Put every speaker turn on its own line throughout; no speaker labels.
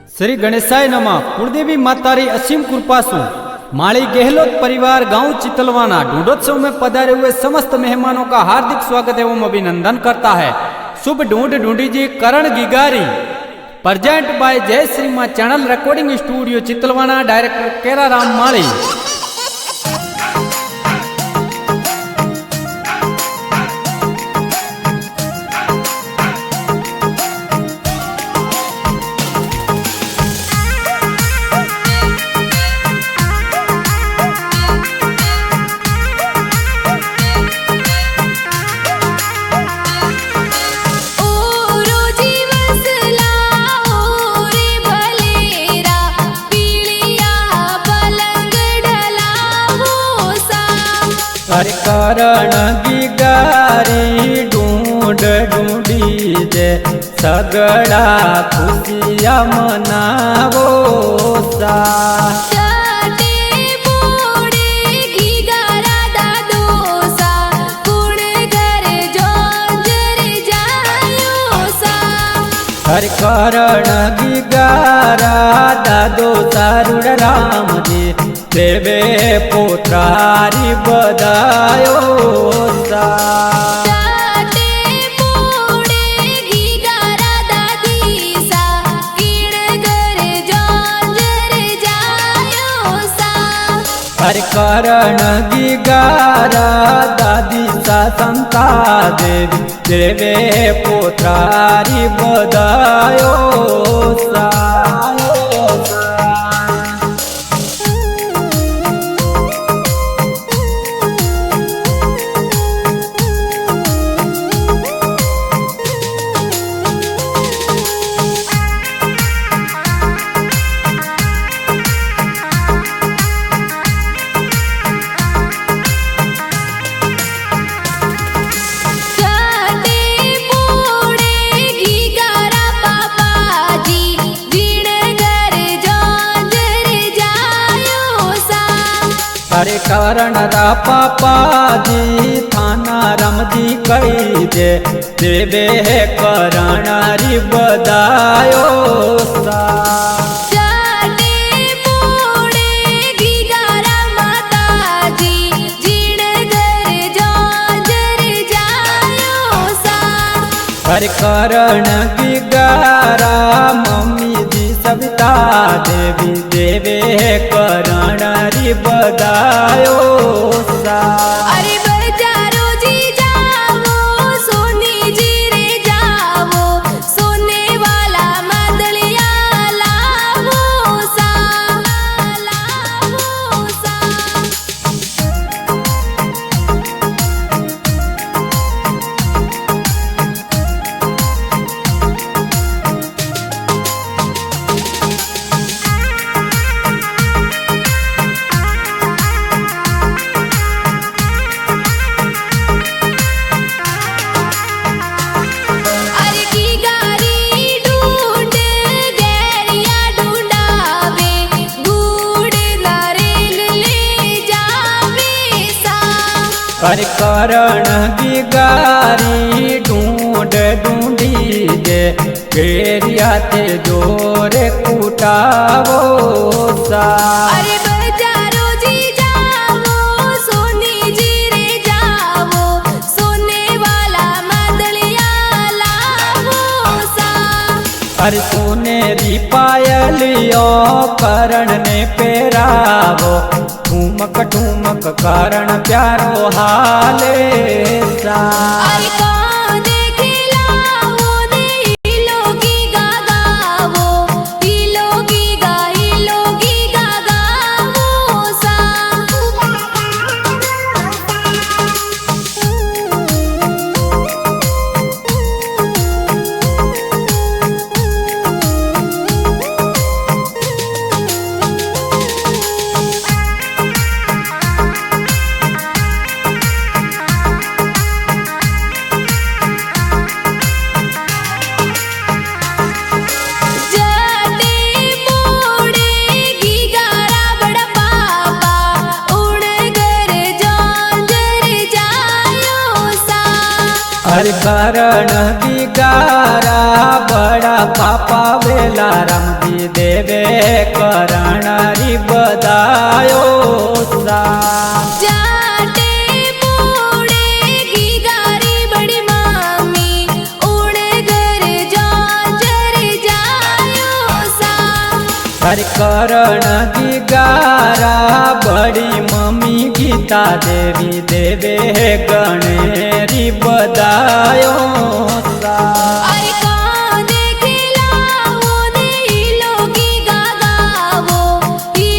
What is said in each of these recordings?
श्री गणेशाय नमः। कुलदेवी मातारी असीम कृपा सु माली गहलोत परिवार गांव चितलवाना ढूंढोत्सव में पधारे हुए समस्त मेहमानों का हार्दिक स्वागत एवं अभिनंदन करता है। शुभ ढूंढ ढूंढी जी करण गिगारी present by Jai Shri Maa channel recording studio Chitalwana, director Keraram Mali. हर करण गिगारी ढूंढ ढूंढी जे सगड़ा खुशियाँ मनावो सा। हर करण गिगारा दादो सारुड़ राम जी देवे पोत्रारी बदायो सा। हर करण गिगारा दादी सा संता देवी देवे पोत्रारी बदायो सा। हरे करण रा पापा जी थाना रमजी कही दे देवे करण री बदायो सा। हर करण गिगारा मम्मी जी सविता देवी देवे करण री बदायो सा।
अरे बजारो जी जाओ सोनी जी रे जाओ सोने वाला मदलिया लावो सा लावो सा।
हर करण गिगारी ढूंढ ढूंढी जे घेरिया ते जोरे कुटावो सा।
अरे बजारो जी जाओ सोनी जी रे जाओ सोने वाला मदलिया लावो सा।
हर सोने री पायलियो करण ने पेरावो ठुमक ठुमक करण प्यारो हाले सा। हर करण गिगारा बड़ा पापा वेला रमजी देवे करणारी बदायो सा
जाटे मोड़े गिगारी बड़ी मामी उड़े घर जा चर जायो सा
हर करण दिगारा बड़ी मम्मी गीता देवी देवे गणेरी बदायो सा
अरे कौन देखला वो ने लोगी गागावो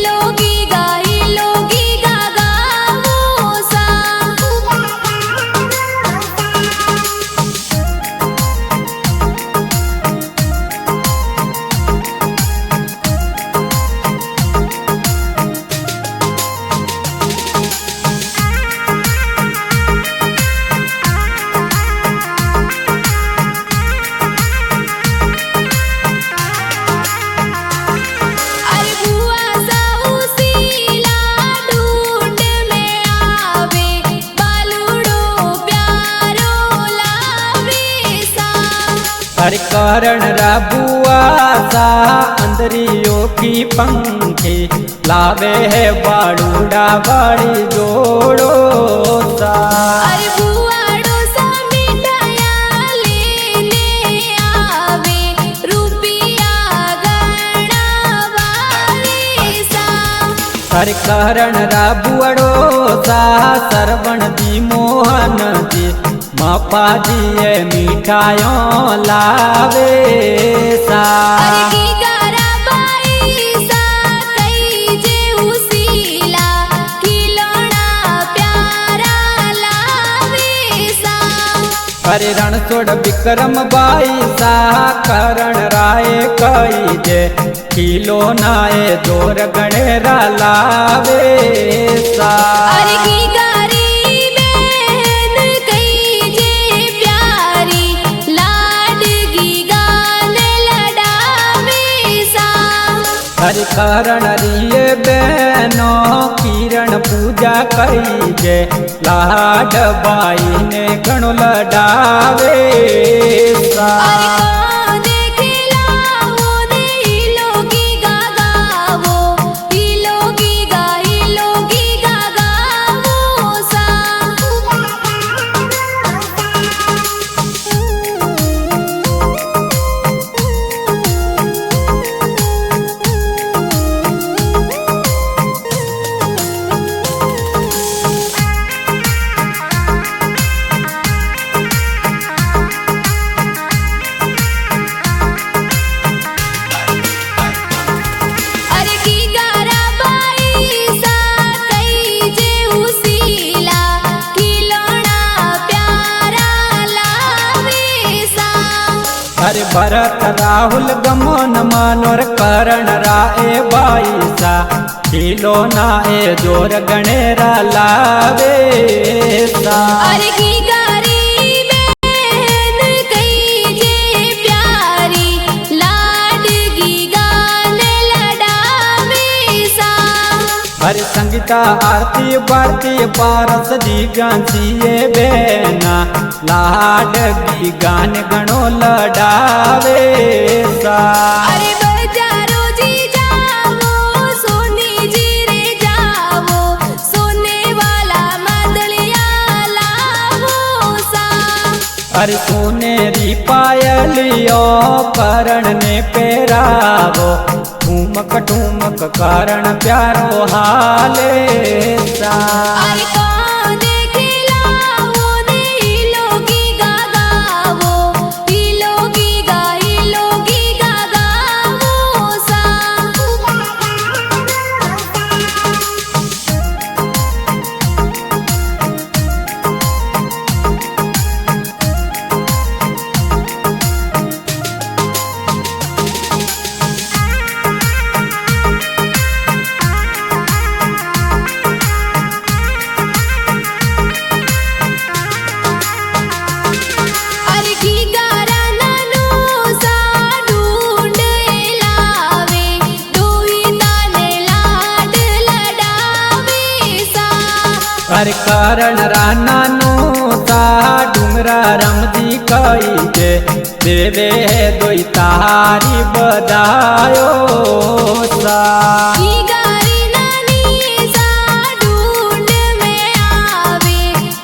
लोगी गागावो सा अरे बुआ साउसीला ढूंढ में आवे बालूड़ो प्यारो लावे सा
हर कारण राबुआ सा अंदरियों की पंखी लावे है बाड़ूड़ा बाड़ी जोड़ो सा
अरे बुआड़ो सा मिठाया लेने आवे रुपिया गणा वाले सा
हर कारण राबुअड़ो सा सरवण दी मोहन जी मापा जी मिठाइयों लावे सा
अरे की गारा बाई सा कई जे उसीला खिलौना प्यारा लावे सा
हरे रणछोड़ विक्रम बाई सा करण राय कई जे किलो नाए जोर गणेरा लावे सा
अरे की गारी बहन कई जे प्यारी लाडगी गान लडावे सा
हरि करण रिये बहनो किरण पूजा कई जे लाड बाई ने गणो लडावे सा
अरे कौन देखला वो ने लोगी गागावो लोगी गागावो सा अरे की गारा बाई सा कई जे उसीला खिलौना प्यारा लावे सा
हरि भरत राहुल गमन मनोर करण राय बाई सा किलो नाए जोर गणेरा लावे सा
अरे की गारी बहन कई जे प्यारी लाडगी गान लडावे सा
हरि संगीता आरती भारती पारस जी गांसिए बेना लाड गी गान गणो लडावे सा
अरे बजारो जी जावो सोनी जी रे जावो सोने वाला मदलिया लावो सा
हरि सोनेरी पायलियो करण ने पेरावो ठुमक ठुमक करण प्यारो हाले सा
अरे कौन देखला वो ने लोगी गागावो लोगी गागावो सा
हर कारण राना नो सा डूंगरा रमजी कई जे देवे दोई तारी बदायो सा।
की गारी नानी सा ढूंढ में आवे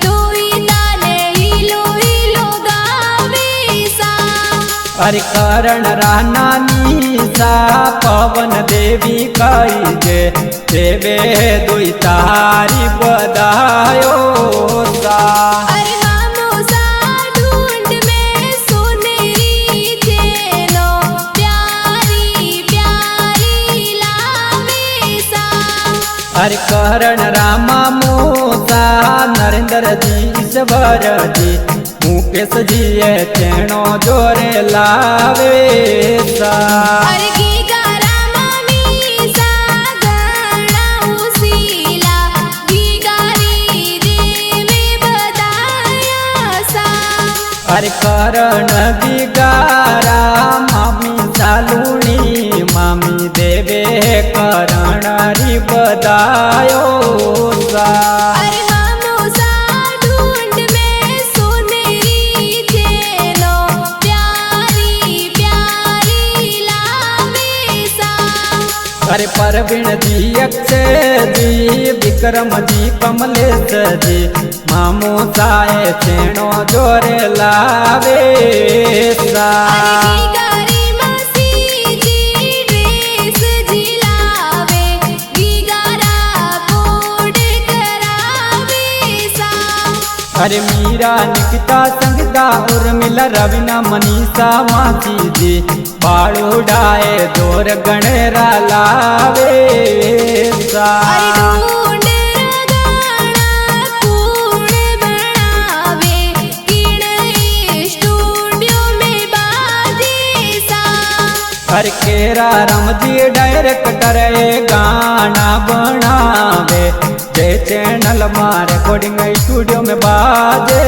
तोई ताने हिलो हिलो गावे सा।
अरे करण राना सा पवन देवी कई जे देवे दोई तारी बदायो सा।
अरे मामो सा ढूंढ में सुनेरी चेलो प्यारी प्यारी लावे सा।
अरे करण रामा मोसा नरेंद्र जी ईश्वर जी मुकेश जी चेणो जोरे लावे सा।
अरे की गारा मामी सा गणा उसीला की गारी देवे बदाया सा।
अरे करण बिगारा मामी सालुनी मामी देवे करण री बदायो सा।
अरे मामो सा ढूंढ में सुनेरी चेलो प्यारी प्यारी लावे सा।
अरे परवीण जी अक्षय जी विक्रम जी कमलेश जी मामू साए छेणो जोरे लावे सा।
अरे की गारी मासी जी ड्रेस जी लावे की गारा कोड करावे सा।
अरे मीरा निकिता संगीता उर्मिला रवीना मनीषा मासी जी बाड़ू डाए जोर गणेरा लावे सा।
अरे ढूंढ रगाना कूड़ बनावे किणे स्टूडियो में बाजे सा।
अरे केरा रमजी डायरेक्टर गाना बनावे जे चैनल मां रिकॉर्डिंग स्टूडियो में बाजे